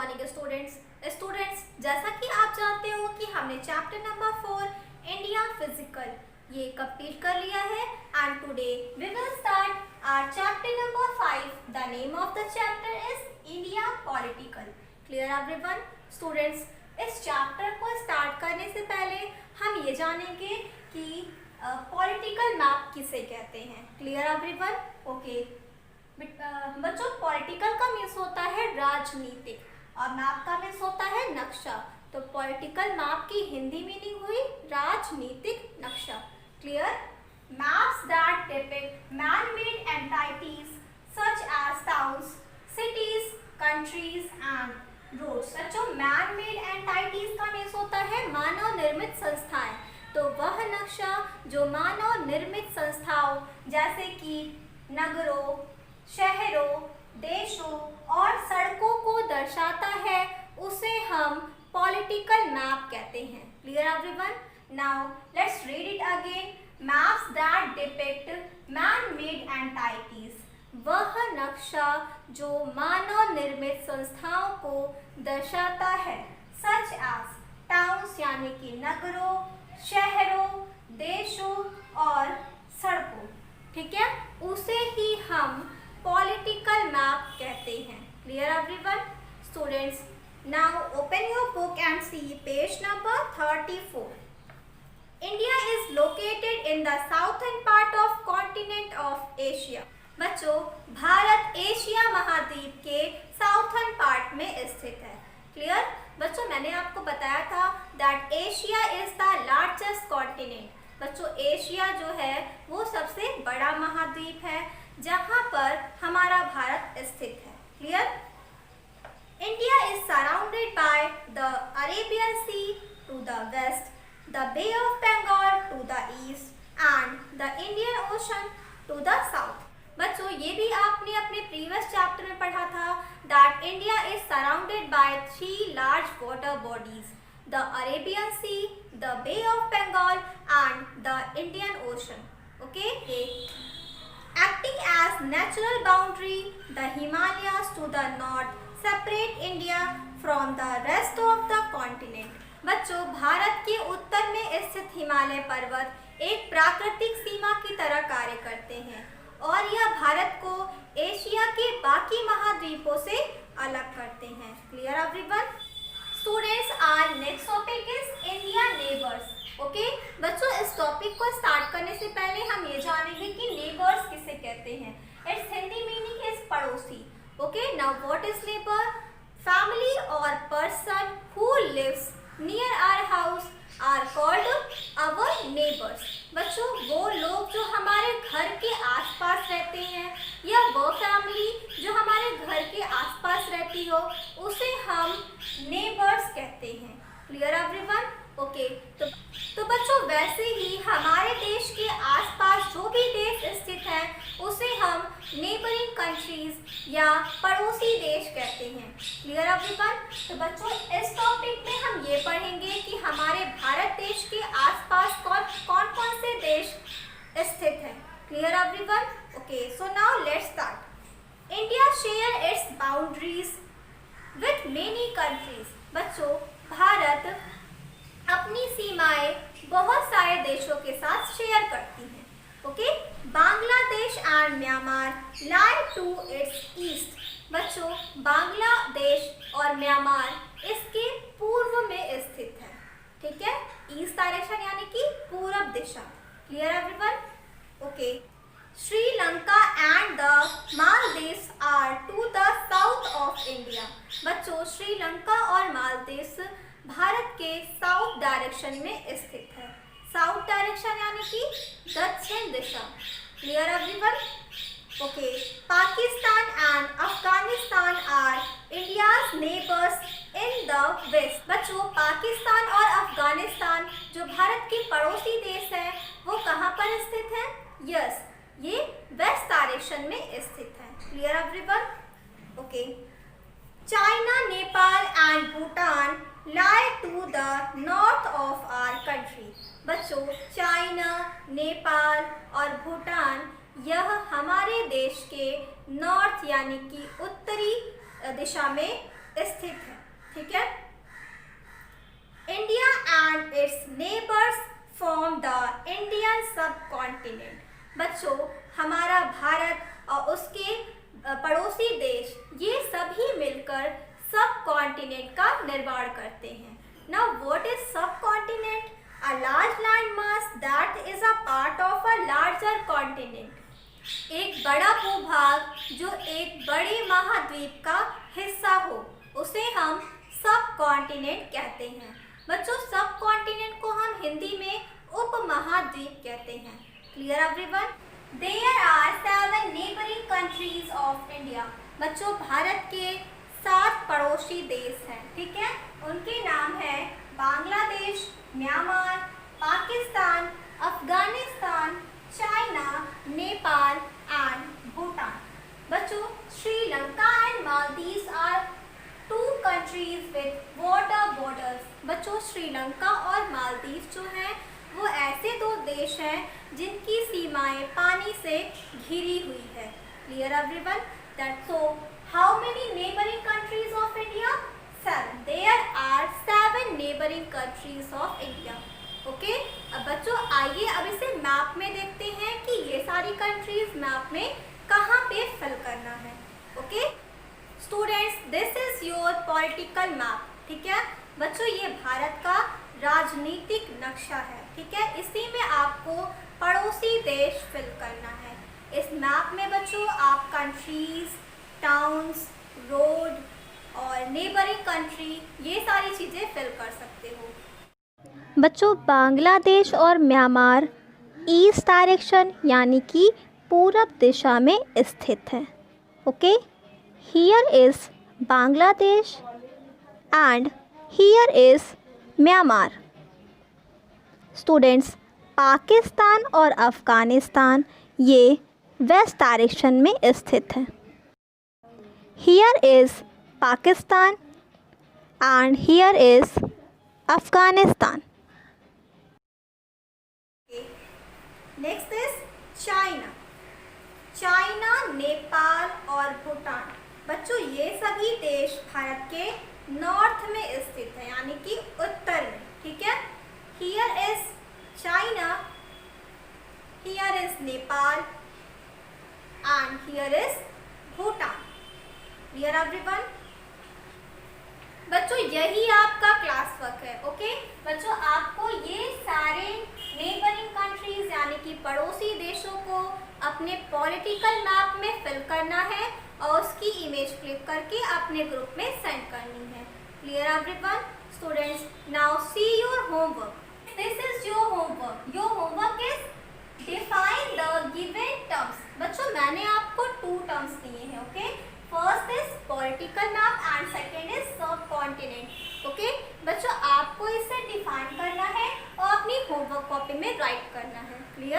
Morning students जैसा कि आप जानते हो कि हमने चैप्टर नंबर 4 इंडिया फिजिकल ये कंप्लीट कर लिया है and today we will start our chapter number 5। The name of the chapter is India political. Clear everyone? Students, इस चैप्टर को स्टार्ट करने से पहले हम ये जानेंगे कि पॉलिटिकल मैप किसे कहते हैं। Clear everyone? ओके बच्चों, पॉलिटिकल का मीन्स होता है राजनीतिक और मैप का मीन्स होता है नक्शा। तो पॉलिटिकल मैप की हिंदी मीनिंग हुई राजनीतिक नक्शा। Clear? Maps that depict man made entities such as towns, cities, countries and roads. बच्चों, मैन-मेड एंटिटीज का मीन्स होता है मानव निर्मित संस्थाएं। तो वह नक्शा जो मानव निर्मित संस्थाओं जैसे कि नगरों, शहरों, देशों और सड़कों को दर्शाता है उसे हम पॉलिटिकल मैप कहते हैं। Clear everyone? Now let's read it again. Maps that depict man made entities, वह नक्शा जो मानव निर्मित संस्थाओं को दर्शाता है, सच एज टाउन्स यानी कि नगरों, शहरों, देशों और सड़कों, ठीक है, उसे ही हम पॉलिटिकल मैप कहते हैं। Clear everyone? Students, now open your book and see page number 34। India is located in the southern part of continent of Asia. बच्चों, भारत एशिया महाद्वीप के साउथर्न पार्ट में स्थित है। क्लियर? बच्चों, मैंने आपको बताया था that Asia is the largest continent. बच्चों, एशिया जो है वो सबसे बड़ा महाद्वीप है जहां पर हमारा भारत स्थित है। Clear? India is surrounded by the Arabian Sea to the west, the Bay of Bengal to the east and the Indian Ocean to the south. बच्चों, ये भी आपने अपने प्रीवियस चैप्टर में पढ़ा था that India is surrounded by 3 large water bodies, the Arabian Sea, the Bay of Bengal and the Indian Ocean. Okay, acting as natural boundary, the Himalayas to the north separate India from the rest of the continent. बच्चों, भारत के उत्तर में स्थित हिमालय पर्वत एक प्राकृतिक सीमा की तरह कार्य करते हैं और यह भारत को एशिया के बाकी महाद्वीपों से अलग करते हैं। Clear everyone? Students, our next topic is India neighbours. Okay बच्चों, इस टॉपिक को स्टार्ट करने से पहले हम ये जानेंगे कि नेबर्स किसे कहते हैं। इट्स हिंदी मीनिंग इज पड़ोसी। Okay, now what is neighbour? Family और person who lives near our house are called our neighbours. बच्चों, वो लोग जो हमारे घर के आसपास रहते हैं या वो फैमिली जो हमारे घर के आसपास रहती हो उसे हम नेबर्स कहते हैं। Clear everyone? ओके, तो बच्चों, वैसे ही हमारे देश के आसपास जो भी देश स्थित है उसे हम नेबरिंग कंट्रीज या पड़ोसी देश कहते हैं। Clear everyone? तो बच्चों, इस टॉपिक में हम ये पढ़ेंगे कि हमारे भारत देश के आसपास कौन कौन से देश स्थित हैं। Clear everyone? Okay, so now let's start. India share its boundaries with many countries. बच्चों, भारत अपनी सीमाएं बहुत सारे देशों के साथ शेयर करती हैं। Okay, Bangladesh and Myanmar lie to its east. बच्चों, बांग्लादेश और म्यांमार इसके पूर्व में स्थित है। ठीक है, ईस्ट डायरेक्शन यानी कि पूरब दिशा। Clear everyone? Okay, Sri Lanka and the Maldives are to the south of India. बच्चों, श्रीलंका और मालदीव्स भारत के साउथ डायरेक्शन में स्थित है। साउथ डायरेक्शन यानी कि दक्षिण दिशा। Clear everyone? Okay, Pakistan and Afghanistan are India's neighbours in the west. बच्चों, पाकिस्तान और अफगानिस्तान जो भारत के पड़ोसी देश है वो कहाँ पर स्थित है? यस, ये वेस्ट डायरेक्शन में स्थित है। Clear everyone? Okay, China, Nepal and Bhutan lie to the north of our country। बच्चों, चाइना, नेपाल और भूटान यह हमारे देश के नॉर्थ यानी कि उत्तरी दिशा में स्थित है। ठीक है, India and it's neighbours form the Indian सब कॉन्टिनेंट। बच्चों, हमारा भारत और उसके पड़ोसी देश ये सभी मिलकर सब कॉन्टिनेंट का निर्माण करते हैं। नाउ व्हाट इज सब continent? A large land mass that is a part of a larger continent. एक बड़ा भूभाग जो एक बड़े महाद्वीप का हिस्सा हो, उसे हम सब कॉन्टिनेंट कहते हैं। बच्चों, सब कॉन्टिनेंट को हम हिंदी में उपमहाद्वीप कहते हैं। Clear everyone? There are 7 neighbouring countries of India. बच्चों, भारत के 7 पड़ोसी देश हैं। ठीक है, उनके नाम है Bangladesh, Myanmar, Pakistan, Afghanistan, China, Nepal and Bhutan. बच्चों, Sri Lanka and Maldives are 2 countries with water borders. बच्चों, श्रीलंका और मालदीव जो हैं वो ऐसे 2 देश हैं जिनकी सीमाएं पानी से घिरी हुई है। Clear everyone? That so how many neighbouring countries of India? 7. There are 7 neighbouring countries of India. Okay, अब बच्चों आइए अब इसे मैप में देखते हैं कि ये सारी कंट्रीज मैप में कहाँ पे फिल करना है। Okay students, this is your political map. ठीक है बच्चों, ये भारत का राजनीतिक नक्शा है। ठीक है, इसी में आपको पड़ोसी देश फिल करना है। इस मैप में बच्चों आप कंट्रीज, टाउन्स, रोड और नेबरिंग कंट्री ये सारी चीज़ें फिल कर सकते हो। बच्चों, बांग्लादेश और म्यांमार ईस्ट डायरेक्शन यानी कि पूरब दिशा में स्थित है। Okay, here is Bangladesh and here is Myanmar. Students, Pakistan और अफ़गानिस्तान ये वेस्ट डायरेक्शन में स्थित है। Here is Pakistan and here is Afghanistan. Next is China. China, Nepal और भूटान। बच्चों, ये सभी देश भारत के नॉर्थ में स्थित है यानी कि उत्तर में। ठीक है, here is China, here is Nepal and here is Bhutan. Clear everyone? बच्चों, यही आपका क्लास वर्क है। ओके बच्चों, आपको ये सारे नेबरिंग कंट्रीज यानी कि पड़ोसी देशों को अपने पॉलिटिकल मैप में फिल करना है और उसकी इमेज क्लिक करके अपने ग्रुप में सेंड करनी है। Clear everyone? Students, now see your homework. This is your homework. Your homework is define the given terms. बच्चों, मैंने आपको 2 टर्म्स दिए हैं। Okay, first is political map and second is सब कॉन्टिनेंट। ओके बच्चों, आपको इसे डिफाइन करना है और अपनी होमवर्क कॉपी में राइट करना है। क्लियर?